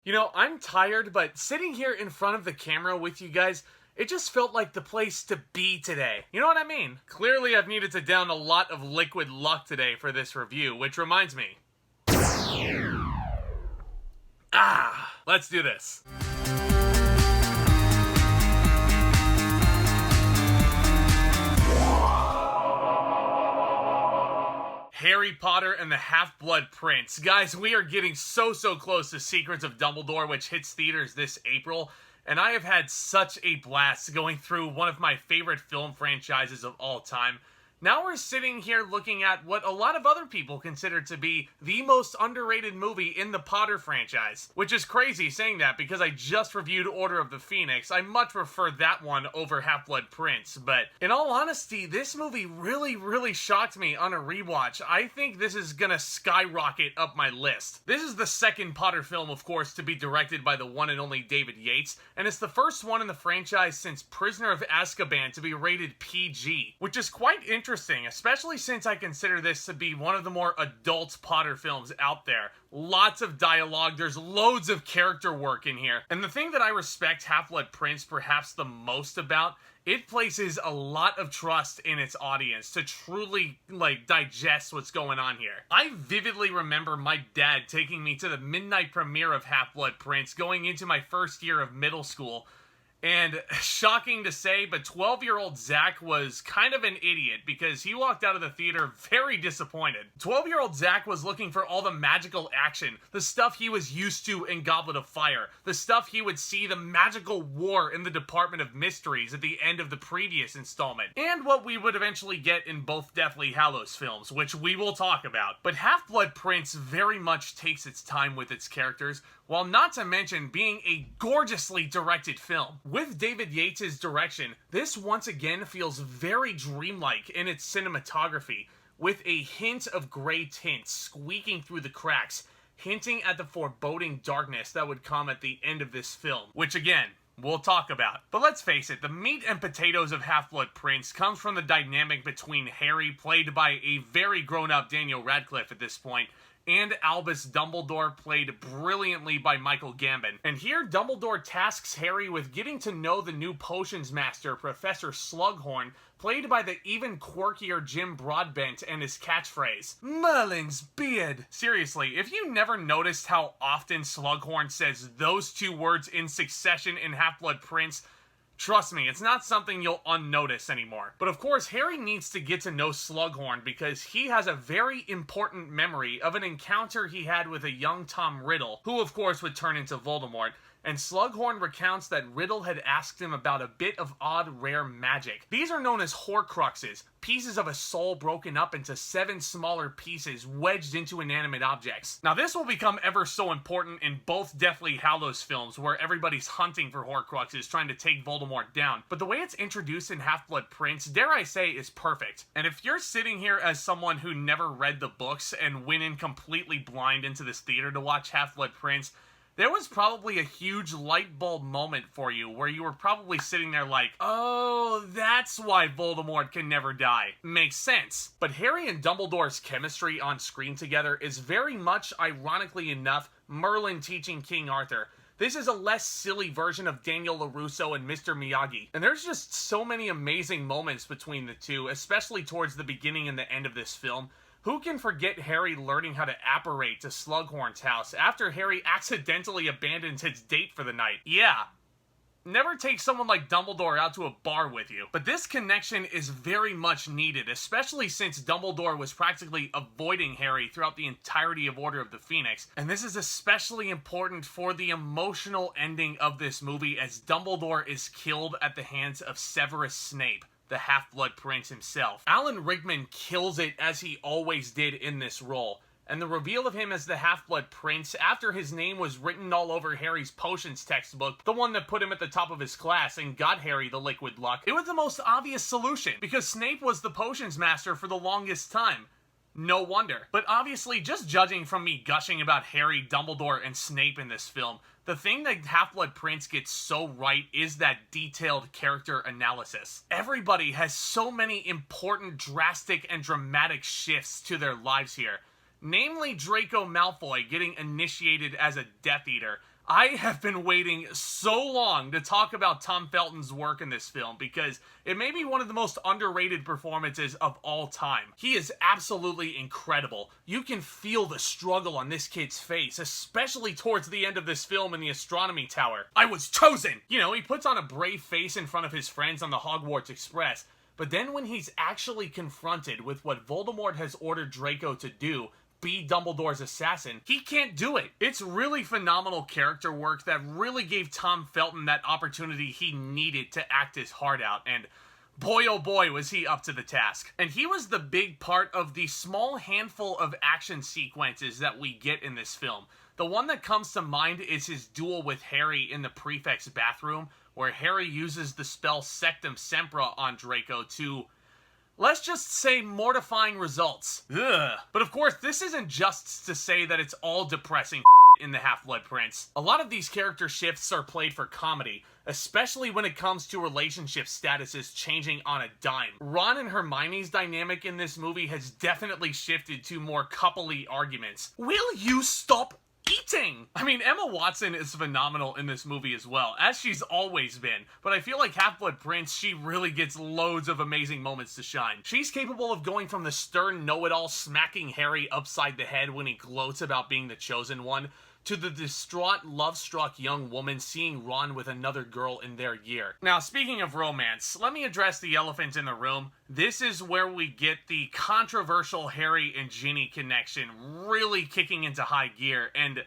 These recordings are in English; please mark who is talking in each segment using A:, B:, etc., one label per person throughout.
A: You know, I'm tired, but sitting here in front of the camera with you guys, it just felt like the place to be today. You know what I mean? Clearly I've needed to down a lot of liquid luck today for this review, which reminds me. Let's do this. Harry Potter and the Half-Blood Prince. Guys, we are getting so close to Secrets of Dumbledore, which hits theaters this April, and I have had such a blast going through one of my favorite film franchises of all time. Now we're sitting here looking at what a lot of other people consider to be the most underrated movie in the Potter franchise. Which is crazy saying that because I just reviewed Order of the Phoenix. I much prefer that one over Half-Blood Prince, but in all honesty, this movie really shocked me on a rewatch. I think this is gonna skyrocket up my list. This is the second Potter film, of course, to be directed by the one and only David Yates, and it's the first one in the franchise since Prisoner of Azkaban to be rated PG, which is quite interesting, especially since I consider this to be one of the more adult Potter films out there. Lots of dialogue, there's loads of character work in here. And the thing that I respect Half-Blood Prince perhaps the most about, it places a lot of trust in its audience to truly, digest what's going on here. I vividly remember my dad taking me to the midnight premiere of Half-Blood Prince going into my first year of middle school. And shocking to say, but 12-year-old Zack was kind of an idiot because he walked out of the theater very disappointed. 12-year-old Zack was looking for all the magical action, the stuff he was used to in Goblet of Fire, the stuff he would see the magical war in the Department of Mysteries at the end of the previous installment, and what we would eventually get in both Deathly Hallows films, which we will talk about. But Half-Blood Prince very much takes its time with its characters, while not to mention being a gorgeously directed film. With David Yates' direction, this once again feels very dreamlike in its cinematography, with a hint of gray tints squeaking through the cracks, hinting at the foreboding darkness that would come at the end of this film, which again, we'll talk about. But let's face it, the meat and potatoes of Half-Blood Prince comes from the dynamic between Harry, played by a very grown-up Daniel Radcliffe at this point, and Albus Dumbledore, played brilliantly by Michael Gambon. And here, Dumbledore tasks Harry with getting to know the new potions master, Professor Slughorn, played by the even quirkier Jim Broadbent, and his catchphrase, "Merlin's beard." Seriously, if you never noticed how often Slughorn says those two words in succession in Half-Blood Prince, trust me, it's not something you'll unnotice anymore. But of course, Harry needs to get to know Slughorn because he has a very important memory of an encounter he had with a young Tom Riddle, who of course would turn into Voldemort. And Slughorn recounts that Riddle had asked him about a bit of odd, rare magic. These are known as Horcruxes, pieces of a soul broken up into 7 smaller pieces wedged into inanimate objects. Now this will become ever so important in both Deathly Hallows films, where everybody's hunting for Horcruxes, trying to take Voldemort down. But the way it's introduced in Half-Blood Prince, dare I say, is perfect. And if you're sitting here as someone who never read the books and went in completely blind into this theater to watch Half-Blood Prince, there was probably a huge light bulb moment for you where you were probably sitting there like, oh, that's why Voldemort can never die. Makes sense. But Harry and Dumbledore's chemistry on screen together is very much, ironically enough, Merlin teaching King Arthur. This is a less silly version of Daniel LaRusso and Mr. Miyagi. And there's just so many amazing moments between the two, especially towards the beginning and the end of this film. Who can forget Harry learning how to apparate to Slughorn's house after Harry accidentally abandons his date for the night? Yeah. Never take someone like Dumbledore out to a bar with you. But this connection is very much needed, especially since Dumbledore was practically avoiding Harry throughout the entirety of Order of the Phoenix. And this is especially important for the emotional ending of this movie, as Dumbledore is killed at the hands of Severus Snape, the Half-Blood Prince himself. Alan Rickman kills it, as he always did in this role. And the reveal of him as the Half-Blood Prince, after his name was written all over Harry's potions textbook, the one that put him at the top of his class and got Harry the liquid luck, it was the most obvious solution, because Snape was the potions master for the longest time. No wonder. But obviously, just judging from me gushing about Harry, Dumbledore, and Snape in this film, the thing that Half-Blood Prince gets so right is that detailed character analysis. Everybody has so many important, drastic, and dramatic shifts to their lives here. Namely Draco Malfoy getting initiated as a Death Eater, I have been waiting so long to talk about Tom Felton's work in this film because it may be one of the most underrated performances of all time. He is absolutely incredible. You can feel the struggle on this kid's face, especially towards the end of this film in the astronomy tower. I was chosen! You know, he puts on a brave face in front of his friends on the Hogwarts Express, but then when he's actually confronted with what Voldemort has ordered Draco to do, be Dumbledore's assassin, he can't do it. It's really phenomenal character work that really gave Tom Felton that opportunity he needed to act his heart out, and boy oh boy was he up to the task. And he was the big part of the small handful of action sequences that we get in this film. The one that comes to mind is his duel with Harry in the prefect's bathroom, where Harry uses the spell Sectum Sempra on Draco to, let's just say, mortifying results. Ugh. But of course, this isn't just to say that it's all depressing in the Half-Blood Prince. A lot of these character shifts are played for comedy, especially when it comes to relationship statuses changing on a dime. Ron and Hermione's dynamic in this movie has definitely shifted to more coupley arguments. Will you stop eating? I mean, Emma Watson is phenomenal in this movie as well, as she's always been, but I feel like Half-Blood Prince, she really gets loads of amazing moments to shine. She's capable of going from the stern know-it-all smacking Harry upside the head when he gloats about being the chosen one, to the distraught, love-struck young woman seeing Ron with another girl in their year. Now, speaking of romance, let me address the elephant in the room. This is where we get the controversial Harry and Ginny connection really kicking into high gear, and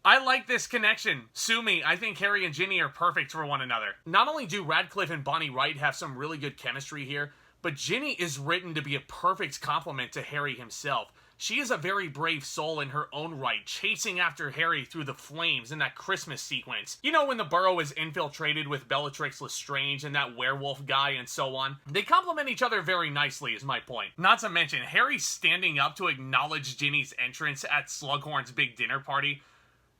A: I like this connection. Sue me, I think Harry and Ginny are perfect for one another. Not only do Radcliffe and Bonnie Wright have some really good chemistry here, but Ginny is written to be a perfect complement to Harry himself. She is a very brave soul in her own right, chasing after Harry through the flames in that Christmas sequence. You know, when the Burrow is infiltrated with Bellatrix Lestrange and that werewolf guy and so on? They complement each other very nicely, is my point. Not to mention, Harry standing up to acknowledge Ginny's entrance at Slughorn's big dinner party.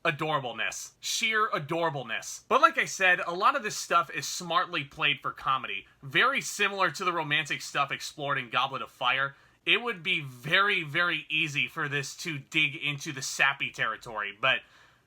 A: Adorableness. Sheer adorableness. But like I said, a lot of this stuff is smartly played for comedy. Very similar to the romantic stuff explored in Goblet of Fire. It would be very, very easy for this to dig into the sappy territory, but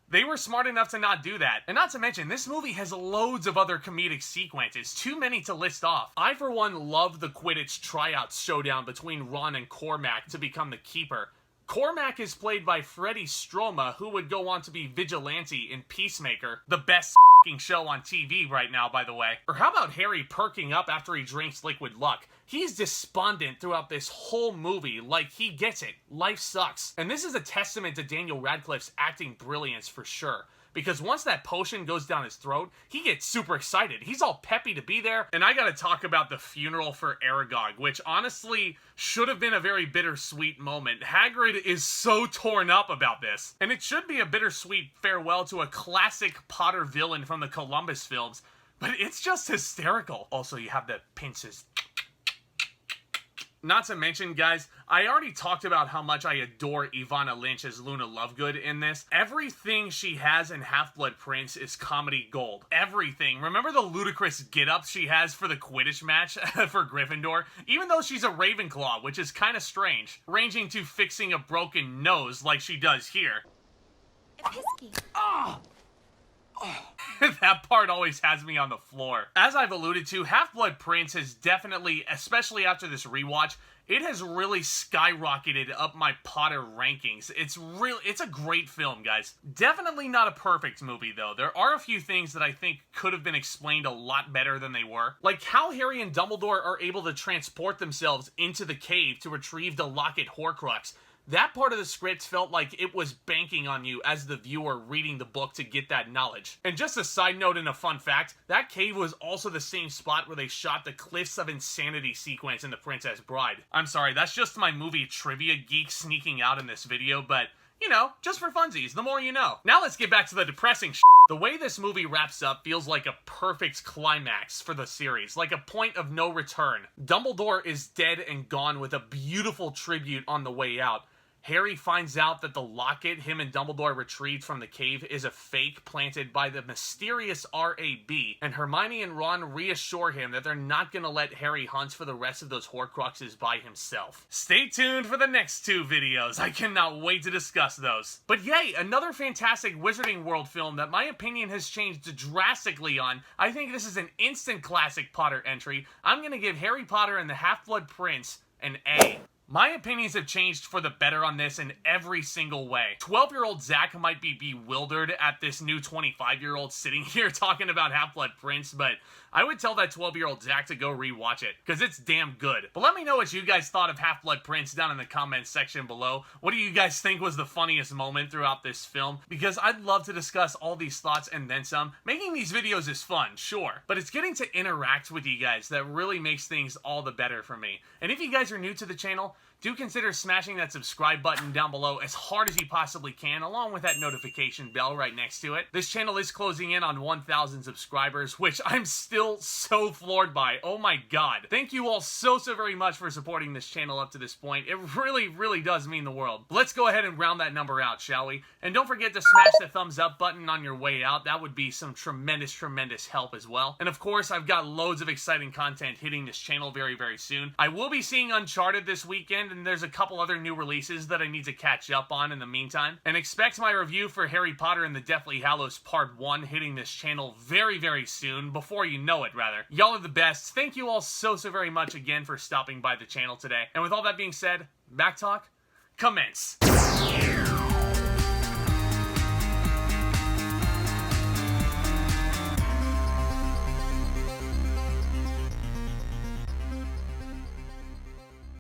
A: they were smart enough to not do that. And not to mention, this movie has loads of other comedic sequences, too many to list off. I, for one, love the Quidditch tryouts showdown between Ron and Cormac to become the Keeper. Cormac is played by Freddie Stroma, who would go on to be Vigilante in Peacemaker, the best show on TV right now, by the way. Or how about Harry perking up after he drinks liquid luck? He's despondent throughout this whole movie, like he gets it. Life sucks. And this is a testament to Daniel Radcliffe's acting brilliance for sure. Because once that potion goes down his throat, he gets super excited. He's all peppy to be there. And I gotta talk about the funeral for Aragog, which honestly should have been a very bittersweet moment. Hagrid is so torn up about this. And it should be a bittersweet farewell to a classic Potter villain from the Columbus films, but it's just hysterical. Also, you have the pincers. Not to mention, guys, I already talked about how much I adore Evanna Lynch as Luna Lovegood in this. Everything she has in Half-Blood Prince is comedy gold. Everything. Remember the ludicrous get-up she has for the Quidditch match for Gryffindor? Even though she's a Ravenclaw, which is kind of strange. Ranging to fixing a broken nose like she does here.
B: Pisky.
A: Ah! That part always has me on the floor. As I've alluded to, Half-Blood Prince has definitely, especially after this rewatch, it has really skyrocketed up my Potter rankings. It's a great film, guys. Definitely not a perfect movie, though. There are a few things that I think could have been explained a lot better than they were. Like how Harry and Dumbledore are able to transport themselves into the cave to retrieve the Locket Horcrux. That part of the script felt like it was banking on you as the viewer reading the book to get that knowledge. And just a side note and a fun fact, that cave was also the same spot where they shot the Cliffs of Insanity sequence in The Princess Bride. I'm sorry, that's just my movie trivia geek sneaking out in this video, but you know, just for funsies, the more you know. Now let's get back to the depressing shit. The way this movie wraps up feels like a perfect climax for the series, like a point of no return. Dumbledore is dead and gone with a beautiful tribute on the way out. Harry finds out that the locket him and Dumbledore retrieved from the cave is a fake planted by the mysterious R.A.B., and Hermione and Ron reassure him that they're not going to let Harry hunt for the rest of those Horcruxes by himself. Stay tuned for the next 2 videos. I cannot wait to discuss those. But yay, another fantastic Wizarding World film that my opinion has changed drastically on. I think this is an instant classic Potter entry. I'm going to give Harry Potter and the Half-Blood Prince an A. My opinions have changed for the better on this in every single way. 12-year-old Zack might be bewildered at this new 25-year-old sitting here talking about Half-Blood Prince, but I would tell that 12-year-old Zack to go rewatch it, because it's damn good. But let me know what you guys thought of Half-Blood Prince down in the comments section below. What do you guys think was the funniest moment throughout this film? Because I'd love to discuss all these thoughts and then some. Making these videos is fun, sure, but it's getting to interact with you guys that really makes things all the better for me. And if you guys are new to the channel, do consider smashing that subscribe button down below as hard as you possibly can, along with that notification bell right next to it. This channel is closing in on 1,000 subscribers, which I'm still so floored by. Oh my god. Thank you all so very much for supporting this channel up to this point. It really does mean the world. Let's go ahead and round that number out, shall we? And don't forget to smash the thumbs up button on your way out. That would be some tremendous help as well. And of course, I've got loads of exciting content hitting this channel very soon. I will be seeing Uncharted this weekend, and there's a couple other new releases that I need to catch up on in the meantime. And expect my review for Harry Potter and the Deathly Hallows Part 1 hitting this channel very soon, before you know it, rather. Y'all are the best. Thank you all so very much again for stopping by the channel today. And with all that being said, back talk, commence.